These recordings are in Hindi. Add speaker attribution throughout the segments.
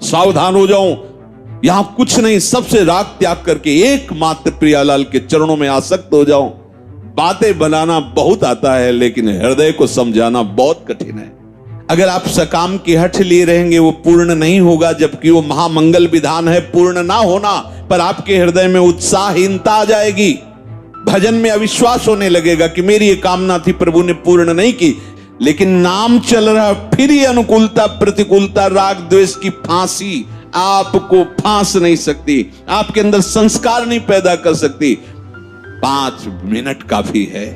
Speaker 1: सावधान हो जाऊं, यहां कुछ नहीं, सबसे राग त्याग करके एकमात्र प्रियालाल के चरणों में आसक्त हो जाऊं। बातें बनाना बहुत आता है, लेकिन हृदय को समझाना बहुत कठिन है। अगर आप सकाम की हठ लिए रहेंगे, वो पूर्ण नहीं होगा, जबकि वो महामंगल विधान है पूर्ण ना होना। पर आपके हृदय में उत्साहहीनता आ जाएगी, भजन में अविश्वास होने लगेगा कि मेरी ये कामना थी, प्रभु ने पूर्ण नहीं की। लेकिन नाम चल रहा, फिर ये अनुकूलता प्रतिकूलता राग द्वेष की फांसी आपको फांस नहीं सकती, आपके अंदर संस्कार नहीं पैदा कर सकती। 5 मिनट काफी है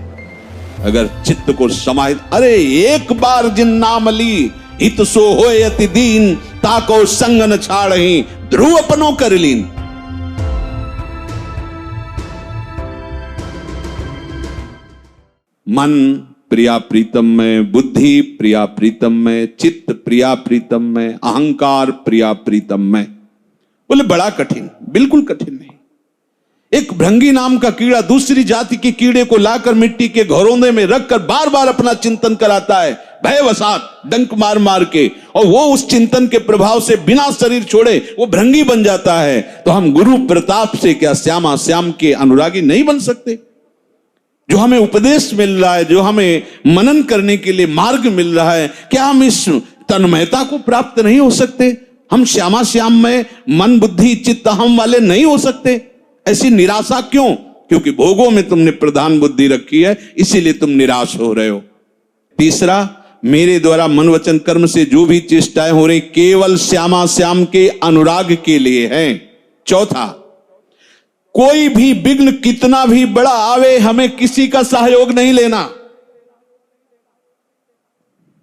Speaker 1: अगर चित्त को समाहित। अरे एक बार जिन नाम ली हित सो होए अति दीन, ताको संग न छाड़हि ध्रुव अपनो कर लीन। मन प्रिया प्रीतम में, बुद्धि प्रिया प्रीतम में, चित्त प्रिया प्रीतम में, अहंकार प्रिया प्रीतम में। बोले बड़ा कठिन, बिल्कुल कठिन नहीं। एक भृंगी नाम का कीड़ा दूसरी जाति के कीड़े को लाकर मिट्टी के घरौंदे में रखकर बार बार अपना चिंतन कराता है, भयवशात डंक मार मार के, और वो उस चिंतन के प्रभाव से बिना शरीर छोड़े वो भृंगी बन जाता है। तो हम गुरु प्रताप से क्या श्यामा श्याम के अनुरागी नहीं बन सकते? जो हमें उपदेश मिल रहा है, जो हमें मनन करने के लिए मार्ग मिल रहा है, क्या हम इस तन्मयता को प्राप्त नहीं हो सकते? हम श्यामा श्याम में मन बुद्धि चित्त हम वाले नहीं हो सकते? ऐसी निराशा क्यों? क्योंकि भोगों में तुमने प्रधान बुद्धि रखी है, इसीलिए तुम निराश हो रहे हो। तीसरा, मेरे द्वारा मन वचन कर्म से जो भी चेष्टाएं हो रही केवल श्यामा श्याम के अनुराग के लिए हैं। चौथा, कोई भी विघ्न कितना भी बड़ा आवे, हमें किसी का सहयोग नहीं लेना।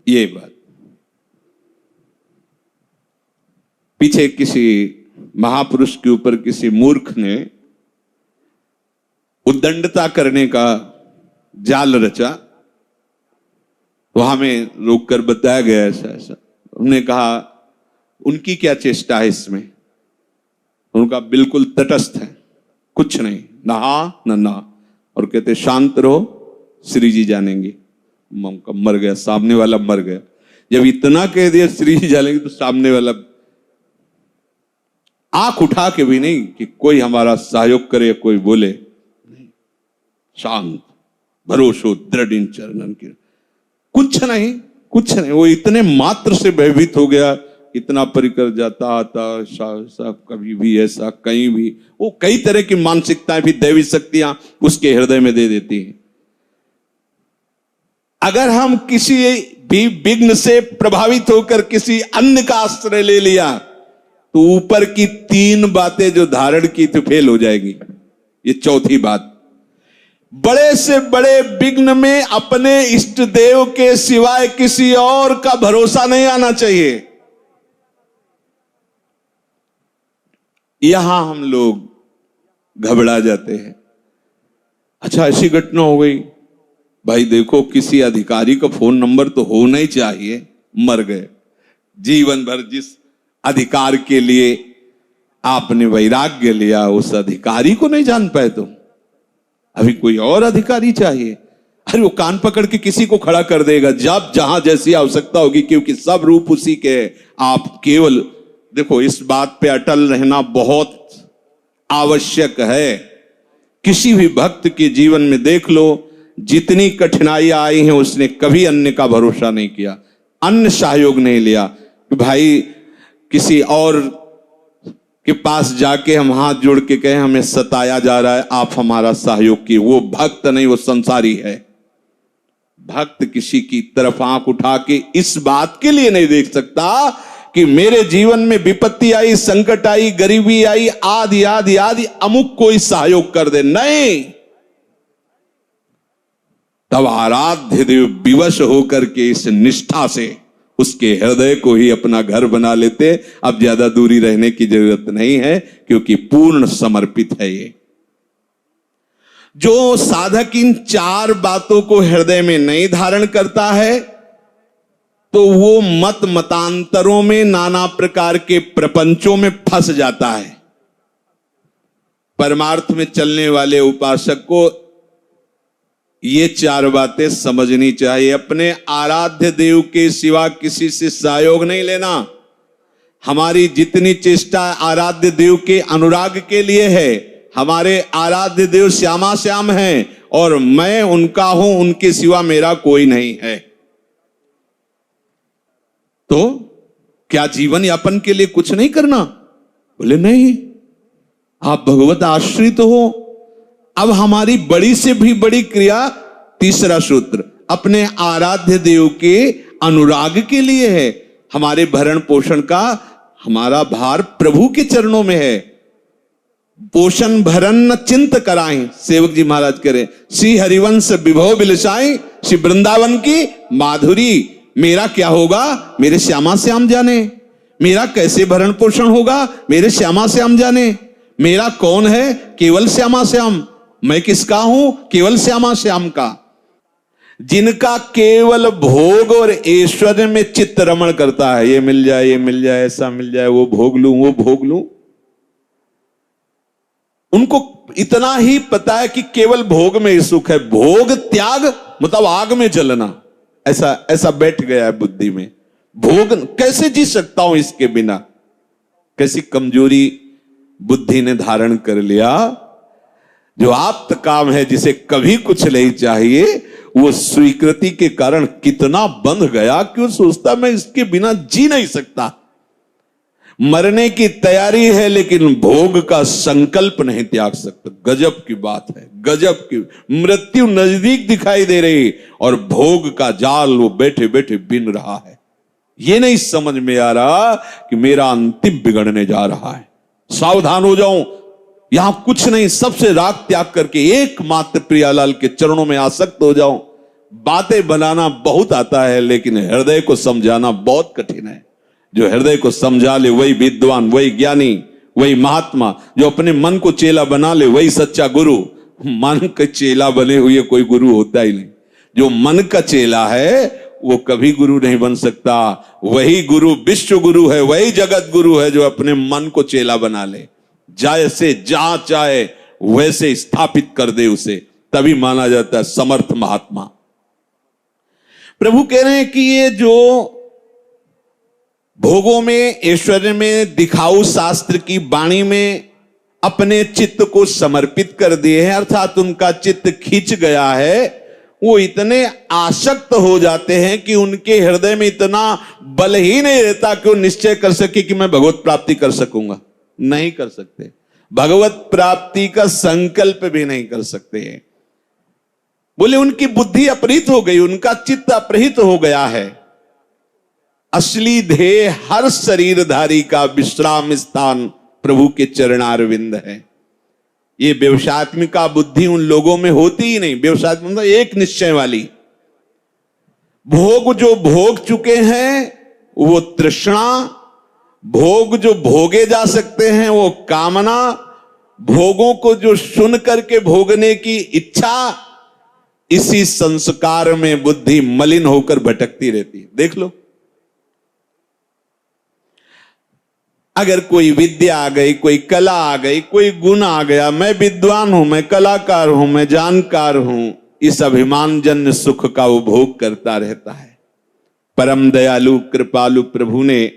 Speaker 1: ये बात पीछे किसी महापुरुष के ऊपर किसी मूर्ख ने उद्दंडता करने का जाल रचा, वहां में रोककर बताया गया ऐसा ऐसा। उन्होंने कहा उनकी क्या चेष्टा है इसमें? उनका बिल्कुल तटस्थ है, कुछ नहीं, ना हा ना। और कहते शांत रहो, श्री जी जानेंगे। मर गया, सामने वाला मर गया। जब इतना कह दिया श्री जी जानेंगे, तो सामने वाला आंख उठा के भी नहीं कि कोई हमारा सहयोग करे, कोई बोले नहीं, शांत भरोसो दृढ़ इन चरणन की। कुछ नहीं, कुछ नहीं। वो इतने मात्र से भयभीत हो गया, इतना परिकर जाता आता सब कभी भी ऐसा कहीं भी, वो कई तरह की मानसिकताएं भी दैवी शक्तियां उसके हृदय में दे देती हैं। अगर हम किसी भी विघ्न से प्रभावित होकर किसी अन्य का आश्रय ले लिया, तो ऊपर की 3 बातें जो धारण की थी फेल हो जाएगी। ये चौथी बात, बड़े से बड़े विघ्न में अपने इष्ट देव के सिवाय किसी और का भरोसा नहीं आना चाहिए। यहां हम लोग घबरा जाते हैं। अच्छा, ऐसी घटना हो गई, भाई देखो किसी अधिकारी का फोन नंबर तो होना ही चाहिए, मर गए। जीवन भर जिस अधिकार के लिए आपने वैराग्य लिया, उस अधिकारी को नहीं जान पाए तुम, अभी कोई और अधिकारी चाहिए। अरे वो कान पकड़ के किसी को खड़ा कर देगा जब जहां जैसी आवश्यकता होगी, क्योंकि सब रूप उसी के। आप केवल देखो, इस बात पे अटल रहना बहुत आवश्यक है। किसी भी भक्त के जीवन में देख लो, जितनी कठिनाइयां आई हैं, उसने कभी अन्य का भरोसा नहीं किया, अन्य सहयोग नहीं लिया कि भाई किसी और के पास जाके हम हाथ जोड़ के कहें हमें सताया जा रहा है, आप हमारा सहयोग कीजिए। वो भक्त नहीं, वो संसारी है। भक्त किसी की तरफ आंख उठा के इस बात के लिए नहीं देख सकता कि मेरे जीवन में विपत्ति आई, संकट आई, गरीबी आई, आदि आदि आदि, अमुक कोई सहयोग कर दे, नहीं। तब आराध्य देव विवश होकर के इस निष्ठा से उसके हृदय को ही अपना घर बना लेते। अब ज्यादा दूरी रहने की जरूरत नहीं है, क्योंकि पूर्ण समर्पित है ये। जो साधक इन 4 बातों को हृदय में नहीं धारण करता है, तो वो मत मतांतरों में, नाना प्रकार के प्रपंचों में फंस जाता है। परमार्थ में चलने वाले उपासक को ये 4 बातें समझनी चाहिए। अपने आराध्य देव के सिवा किसी से सहयोग नहीं लेना। हमारी जितनी चेष्टा आराध्य देव के अनुराग के लिए है, हमारे आराध्य देव श्यामा श्याम हैं और मैं उनका हूं, उनके सिवा मेरा कोई नहीं है। तो क्या जीवन यापन के लिए कुछ नहीं करना? बोले नहीं, आप भगवत आश्रित हो। अब हमारी बड़ी से भी बड़ी क्रिया, तीसरा सूत्र, अपने आराध्य देव के अनुराग के लिए है। हमारे भरण पोषण का हमारा भार प्रभु के चरणों में है। पोषण भरण न चिंत कराएं, सेवक जी महाराज कह रहे, श्री हरिवंश विभव बिलसाएं, श्री वृंदावन की माधुरी। मेरा क्या होगा मेरे श्यामा श्याम जाने, मेरा कैसे भरण पोषण होगा मेरे श्यामा श्याम जाने। मेरा कौन है? केवल श्यामा श्याम। मैं किसका हूं? केवल श्यामा श्याम का। जिनका केवल भोग और ऐश्वर्य में चित्त रमण करता है, ये मिल जाए, ये मिल जाए, ऐसा मिल जाए, वो भोग लूं, वो भोग लूं। उनको इतना ही पता है कि केवल भोग में ही सुख है। भोग त्याग मतलब आग में जलना, ऐसा बैठ गया है बुद्धि में। भोग कैसे जी सकता हूं इसके बिना? कैसी कमजोरी बुद्धि ने धारण कर लिया। जो आप्त काम है, जिसे कभी कुछ नहीं चाहिए, वो स्वीकृति के कारण कितना बंध गया कि वो सोचता मैं इसके बिना जी नहीं सकता। मरने की तैयारी है लेकिन भोग का संकल्प नहीं त्याग सकता। गजब की बात है, गजब की। मृत्यु नजदीक दिखाई दे रही और भोग का जाल वो बैठे बैठे बिन रहा है। ये नहीं समझ में आ रहा कि मेरा अंतिम बिगड़ने जा रहा है, सावधान हो जाऊं। यहां कुछ नहीं, सबसे राग त्याग करके एकमात्र प्रियालाल के चरणों में आसक्त हो जाऊं। बातें बनाना बहुत आता है लेकिन हृदय को समझाना बहुत कठिन है। जो हृदय को समझा ले वही विद्वान, वही ज्ञानी, वही महात्मा। जो अपने मन को चेला बना ले वही सच्चा गुरु। मन का चेला बने हुए कोई गुरु होता ही नहीं। जो मन का चेला है वो कभी गुरु नहीं बन सकता। वही गुरु विश्व गुरु है, वही जगत गुरु है जो अपने मन को चेला बना ले, जैसे जहां चाहे वैसे स्थापित कर दे उसे, तभी माना जाता है समर्थ महात्मा। प्रभु कह रहे हैं कि ये जो भोगों में, ऐश्वर्य में, दिखाऊ शास्त्र की वाणी में अपने चित्त को समर्पित कर दिए हैं, अर्थात उनका चित्त खींच गया है, वो इतने आसक्त हो जाते हैं कि उनके हृदय में इतना बल ही नहीं रहता कि वो निश्चय कर सके कि मैं भगवत प्राप्ति कर सकूंगा। नहीं कर सकते। भगवत प्राप्ति का संकल्प भी नहीं कर सकते हैं। बोले उनकी बुद्धि अपहृत हो गई, उनका चित्त अपहृत हो गया है। असली ध्येय हर शरीरधारी का विश्राम स्थान प्रभु के चरणारविंद है। ये व्यवसायत्मिका बुद्धि उन लोगों में होती ही नहीं। व्यवसायत्मिका मतलब एक निश्चय वाली। भोग जो भोग चुके हैं वो तृष्णा, भोग जो भोगे जा सकते हैं वो कामना, भोगों को जो सुन करके भोगने की इच्छा, इसी संस्कार में बुद्धि मलिन होकर भटकती रहती है। देख लो, अगर कोई विद्या आ गई, कोई कला आ गई, कोई गुण आ गया, मैं विद्वान हूं, मैं कलाकार हूं, मैं जानकार हूं, इस अभिमान जन्य सुख का वो भोग करता रहता है। परम दयालु कृपालु प्रभु ने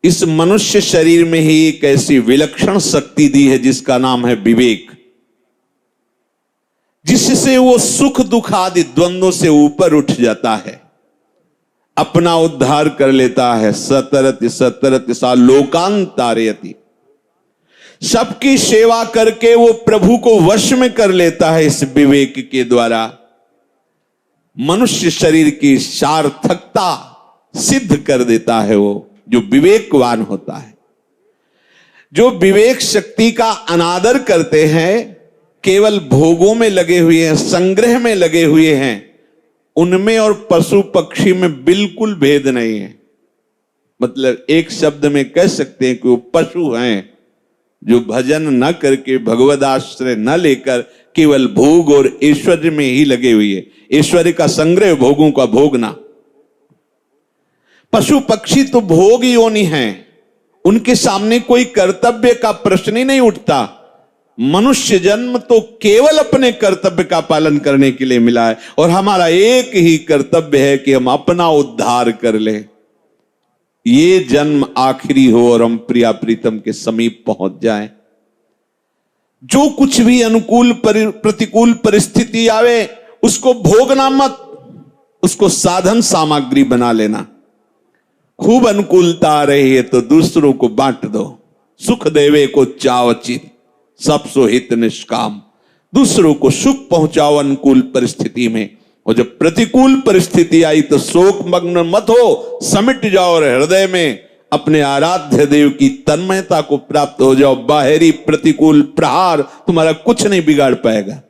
Speaker 1: इस मनुष्य शरीर में ही एक ऐसी विलक्षण शक्ति दी है जिसका नाम है विवेक, जिससे वो सुख दुख आदि द्वंद्वों से ऊपर उठ जाता है, अपना उद्धार कर लेता है। सतरति सतरति सा लोकांतारयति, सबकी सेवा करके वो प्रभु को वश में कर लेता है। इस विवेक के द्वारा मनुष्य शरीर की सार्थकता सिद्ध कर देता है वो जो विवेकवान होता है। जो विवेक शक्ति का अनादर करते हैं, केवल भोगों में लगे हुए हैं, संग्रह में लगे हुए हैं, उनमें और पशु पक्षी में बिल्कुल भेद नहीं है। मतलब एक शब्द में कह सकते हैं कि वो पशु हैं जो भजन न करके, भगवद आश्रय न लेकर केवल भोग और ऐश्वर्य में ही लगे हुए। ऐश्वर्य का संग्रह, भोगों का भोगना। पशु पक्षी तो भोग योनि हैं, उनके सामने कोई कर्तव्य का प्रश्न ही नहीं उठता। मनुष्य जन्म तो केवल अपने कर्तव्य का पालन करने के लिए मिला है और हमारा एक ही कर्तव्य है कि हम अपना उद्धार कर लें। ये जन्म आखिरी हो और हम प्रिया प्रीतम के समीप पहुंच जाएं। जो कुछ भी अनुकूल प्रतिकूल परिस्थिति आवे उसको भोगना मत, उसको साधन सामग्री बना लेना। खूब अनुकूलता आ रही है तो दूसरों को बांट दो। सुख देवे को चावचित सब सोहित निष्काम। दूसरों को सुख पहुंचाओ अनुकूल परिस्थिति में, और जब प्रतिकूल परिस्थिति आई तो शोक मग्न मत हो, समिट जाओ और हृदय में अपने आराध्य देव की तन्मयता को प्राप्त हो जाओ। बाहरी प्रतिकूल प्रहार तुम्हारा कुछ नहीं बिगाड़ पाएगा।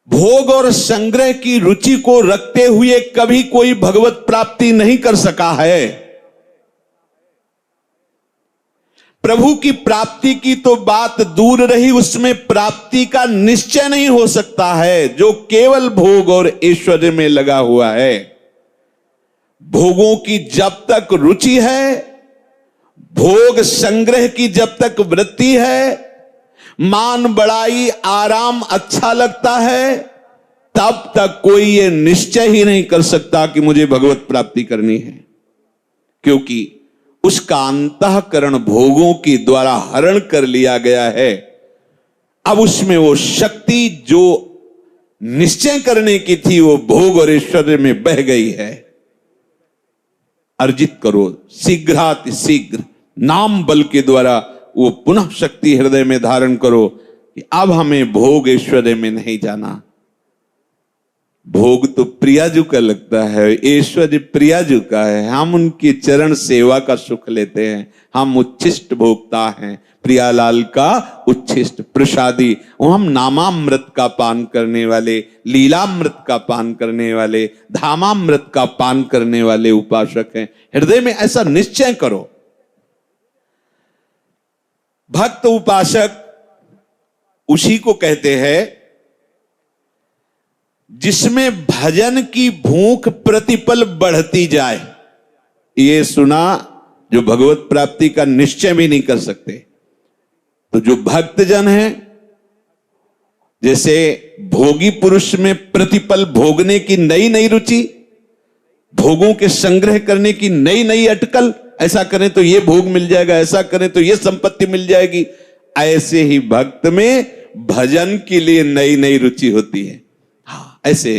Speaker 1: भोग और संग्रह की रुचि को रखते हुए कभी कोई भगवत प्राप्ति नहीं कर सका है। प्रभु की प्राप्ति की तो बात दूर रही, उसमें प्राप्ति का निश्चय नहीं हो सकता है जो केवल भोग और ऐश्वर्य में लगा हुआ है। भोगों की जब तक रुचि है, भोग संग्रह की जब तक वृत्ति है, मान बड़ाई आराम अच्छा लगता है, तब तक कोई ये निश्चय ही नहीं कर सकता कि मुझे भगवत प्राप्ति करनी है, क्योंकि उसका अंतःकरण भोगों के द्वारा हरण कर लिया गया है। अब उसमें वो शक्ति जो निश्चय करने की थी वो भोग और ऐश्वर्य में बह गई है। अर्जित करो शीघ्राति शीघ्र, नाम बल के द्वारा वो पुनः शक्ति हृदय में धारण करो कि अब हमें भोग ऐश्वर्य में नहीं जाना। भोग तो प्रियाजू का लगता है, ऐश्वर्य प्रियाजू का है। हम उनकी चरण सेवा का सुख लेते हैं, हम उच्छिष्ट भोक्ता हैं, प्रियालाल का उच्छिष्ट प्रसादी। हम नामामृत का पान करने वाले, लीलामृत का पान करने वाले, धामामृत का पान करने वाले उपासक हैं। हृदय में ऐसा निश्चय करो। भक्त उपासक उसी को कहते हैं जिसमें भजन की भूख प्रतिपल बढ़ती जाए। ये सुना जो भगवत प्राप्ति का निश्चय भी नहीं कर सकते। तो जो भक्तजन है, जैसे भोगी पुरुष में प्रतिपल भोगने की नई नई रुचि, भोगों के संग्रह करने की नई नई अटकल, ऐसा करें तो ये भोग मिल जाएगा, ऐसा करें तो ये संपत्ति मिल जाएगी, ऐसे ही भक्त में भजन के लिए नई नई रुचि होती है। ऐसे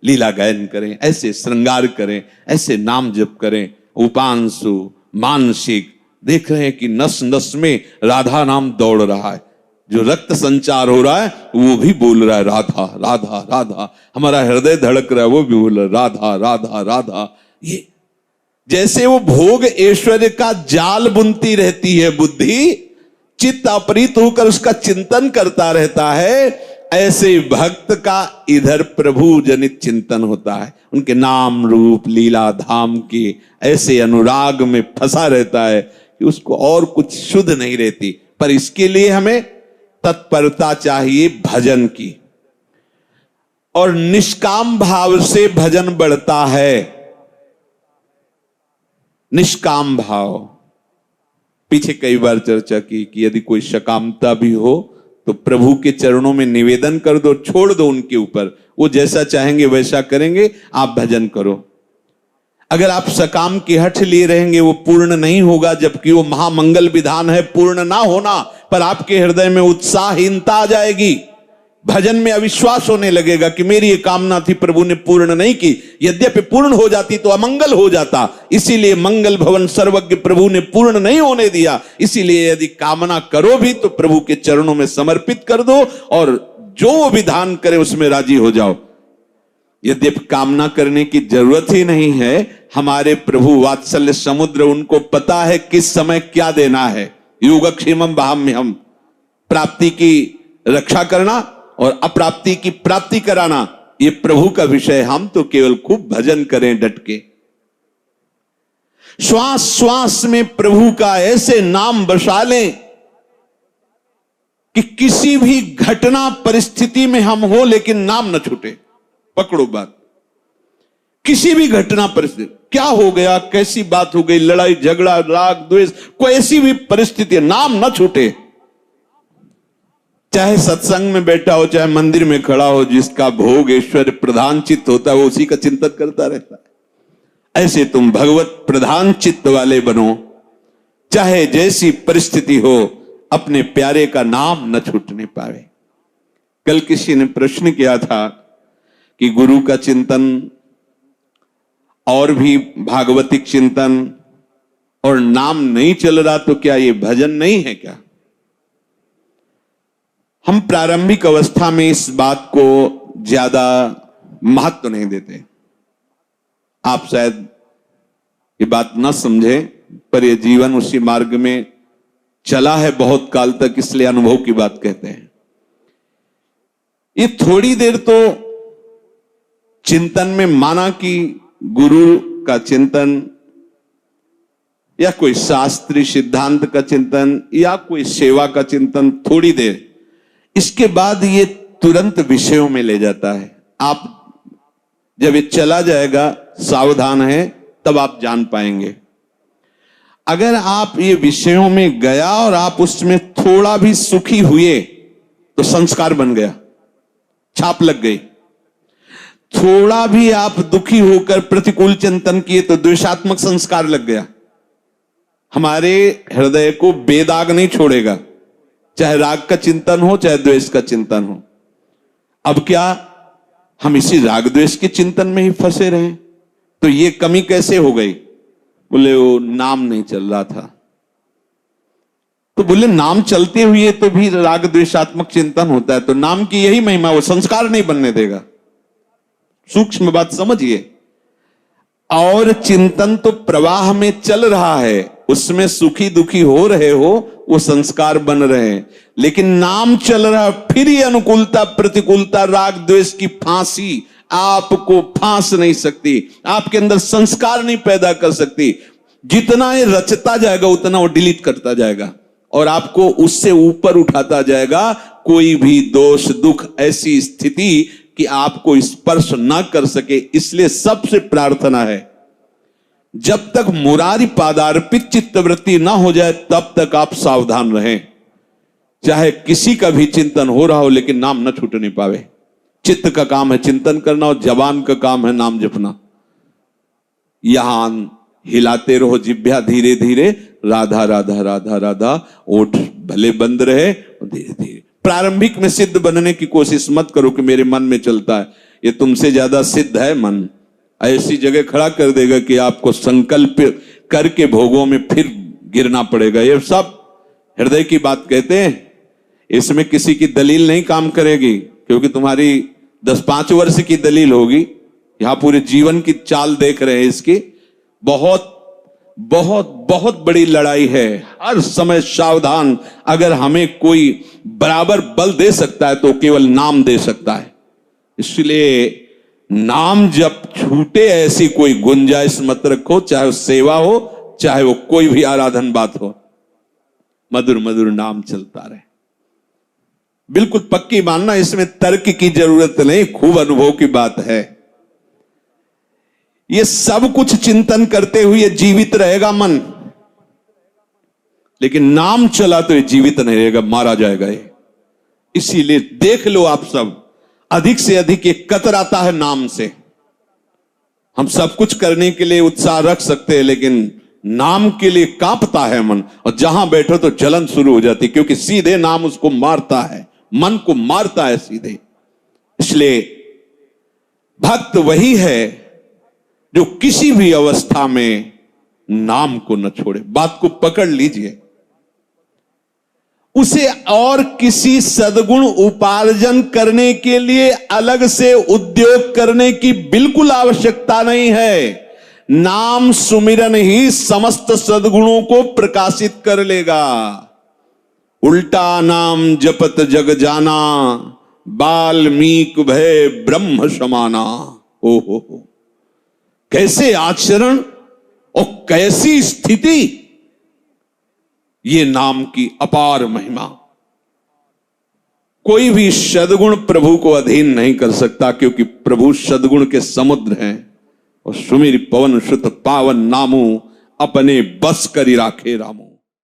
Speaker 1: लीला गायन करें, ऐसे श्रृंगार करें, ऐसे नाम जप करें। उपांशु मानसिक देख रहे हैं कि नस नस में राधा नाम दौड़ रहा है, जो रक्त संचार हो रहा है वो भी बोल रहा है राधा राधा राधा। हमारा हृदय धड़क रहा है वो भी बोल रहा है राधा राधा राधा। ये जैसे वो भोग ऐश्वर्य का जाल बुनती रहती है बुद्धि, चित्त अपरित होकर उसका चिंतन करता रहता है, ऐसे भक्त का इधर प्रभु जनित चिंतन होता है। उनके नाम रूप लीला धाम के ऐसे अनुराग में फंसा रहता है कि उसको और कुछ शुद्ध नहीं रहती। पर इसके लिए हमें तत्परता चाहिए भजन की, और निष्काम भाव से भजन बढ़ता है। निष्काम भाव पीछे कई बार चर्चा की कि यदि कोई सकामता भी हो तो प्रभु के चरणों में निवेदन कर दो, छोड़ दो उनके ऊपर, वो जैसा चाहेंगे वैसा करेंगे, आप भजन करो। अगर आप सकाम की हठ लिए रहेंगे वो पूर्ण नहीं होगा, जबकि वो महामंगल विधान है पूर्ण ना होना, पर आपके हृदय में उत्साहहीनता आ जाएगी, भजन में अविश्वास होने लगेगा कि मेरी ये कामना थी प्रभु ने पूर्ण नहीं की, यद्यपि पूर्ण हो जाती तो अमंगल हो जाता, इसीलिए मंगल भवन सर्वज्ञ प्रभु ने पूर्ण नहीं होने दिया। इसीलिए यदि कामना करो भी तो प्रभु के चरणों में समर्पित कर दो, और जो वो विधान करे उसमें राजी हो जाओ। यद्यपि कामना करने की जरूरत ही नहीं है, हमारे प्रभु वात्सल्य समुद्र, उनको पता है किस समय क्या देना है। योगक्षेमम वहाम्यहम्, प्राप्ति की रक्षा करना और अप्राप्ति की प्राप्ति कराना ये प्रभु का विषय। हम तो केवल खूब भजन करें डट के, श्वास श्वास में प्रभु का ऐसे नाम बसा लें कि किसी भी घटना परिस्थिति में हम हो लेकिन नाम न छूटे। पकड़ो बात, किसी भी घटना परिस्थिति, क्या हो गया, कैसी बात हो गई, लड़ाई झगड़ा राग द्वेष, कोई ऐसी भी परिस्थिति, नाम न छूटे। चाहे सत्संग में बैठा हो, चाहे मंदिर में खड़ा हो, जिसका भोग ऐश्वर्य प्रधान चित्त होता है वो उसी का चिंतन करता रहता है। ऐसे तुम भगवत प्रधान चित्त वाले बनो, चाहे जैसी परिस्थिति हो, अपने प्यारे का नाम न छूटने पावे। कल किसी ने प्रश्न किया था कि गुरु का चिंतन और भी भागवतिक चिंतन और नाम नहीं चल रहा तो क्या ये भजन नहीं है क्या? हम प्रारंभिक अवस्था में इस बात को ज्यादा महत्व नहीं देते। आप शायद ये बात न समझे, पर ये जीवन उसी मार्ग में चला है बहुत काल तक, इसलिए अनुभव की बात कहते हैं। ये थोड़ी देर तो चिंतन में माना कि गुरु का चिंतन या कोई शास्त्रीय सिद्धांत का चिंतन या कोई सेवा का चिंतन, थोड़ी देर, इसके बाद ये तुरंत विषयों में ले जाता है। आप जब ये चला जाएगा, सावधान है, तब आप जान पाएंगे। अगर आप ये विषयों में गया और आप उसमें थोड़ा भी सुखी हुए तो संस्कार बन गया, छाप लग गई। थोड़ा भी आप दुखी होकर प्रतिकूल चिंतन किए तो द्वेषात्मक संस्कार लग गया। हमारे हृदय को बेदाग नहीं छोड़ेगा, चाहे राग का चिंतन हो चाहे द्वेष का चिंतन हो। अब क्या हम इसी राग द्वेष के चिंतन में ही फंसे रहे? तो ये कमी कैसे हो गई? बोले वो नाम नहीं चल रहा था। तो बोले नाम चलते हुए तो भी राग द्वेषात्मक चिंतन होता है, तो नाम की यही महिमा, वो संस्कार नहीं बनने देगा। सूक्ष्म बात समझिए। और चिंतन तो प्रवाह में चल रहा है, उसमें सुखी दुखी हो रहे हो, वो संस्कार बन रहे हैं। लेकिन नाम चल रहा, फिर ये अनुकूलता प्रतिकूलता राग द्वेष की फांसी आपको फांस नहीं सकती, आपके अंदर संस्कार नहीं पैदा कर सकती। जितना ये रचता जाएगा उतना वो डिलीट करता जाएगा और आपको उससे ऊपर उठाता जाएगा। कोई भी दोष दुख ऐसी स्थिति कि आपको स्पर्श ना कर सके। इसलिए सबसे प्रार्थना है, जब तक मुरारी पादार्पित चित्तवृत्ति ना हो जाए तब तक आप सावधान रहें। चाहे किसी का भी चिंतन हो रहा हो, लेकिन नाम न छूटने पावे। चित्त का काम है चिंतन करना और जबान का काम है नाम जपना। यहां हिलाते रहो जिभ्या धीरे धीरे, राधा राधा राधा राधा, ओठ भले बंद रहे और धीरे धीरे। प्रारंभिक में सिद्ध बनने की कोशिश मत करो कि मेरे मन में चलता है, ये तुमसे ज्यादा सिद्ध है मन। ऐसी जगह खड़ा कर देगा कि आपको संकल्प करके भोगों में फिर गिरना पड़ेगा। ये सब हृदय की बात कहते हैं, इसमें किसी की दलील नहीं काम करेगी, क्योंकि तुम्हारी 10-5 वर्ष की दलील होगी। यहां पूरे जीवन की चाल देख रहे हैं इसकी। बहुत बहुत बहुत बड़ी लड़ाई है, हर समय सावधान। अगर हमें कोई बराबर बल दे सकता है तो केवल नाम दे सकता है। इसलिए नाम जब छूटे ऐसी कोई गुंजाइश मत रखो, चाहे वो सेवा हो चाहे वो कोई भी आराधन बात हो। मधुर मधुर नाम चलता रहे। बिल्कुल पक्की मानना, इसमें तर्क की जरूरत नहीं, खूब अनुभव की बात है। ये सब कुछ चिंतन करते हुए जीवित रहेगा मन, लेकिन नाम चला तो ये जीवित नहीं रहेगा, मारा जाएगा ये। इसीलिए देख लो आप सब, अधिक से अधिक ये कतराता है नाम से। हम सब कुछ करने के लिए उत्साह रख सकते हैं, लेकिन नाम के लिए कांपता है मन, और जहां बैठो तो जलन शुरू हो जाती, क्योंकि सीधे नाम उसको मारता है, मन को मारता है सीधे। इसलिए भक्त वही है जो किसी भी अवस्था में नाम को न छोड़े। बात को पकड़ लीजिए। उसे और किसी सद्गुण उपार्जन करने के लिए अलग से उद्योग करने की बिल्कुल आवश्यकता नहीं है। नाम सुमिरन ही समस्त सद्गुणों को प्रकाशित कर लेगा। उल्टा नाम जपत जग जाना, बाल्मीक भय ब्रह्म समाना। हो कैसे आचरण और कैसी स्थिति, ये नाम की अपार महिमा। कोई भी सद्गुण प्रभु को अधीन नहीं कर सकता, क्योंकि प्रभु सद्गुण के समुद्र हैं। और सुमिर पवन सुत पावन नामो, अपने बस करी राखे रामो।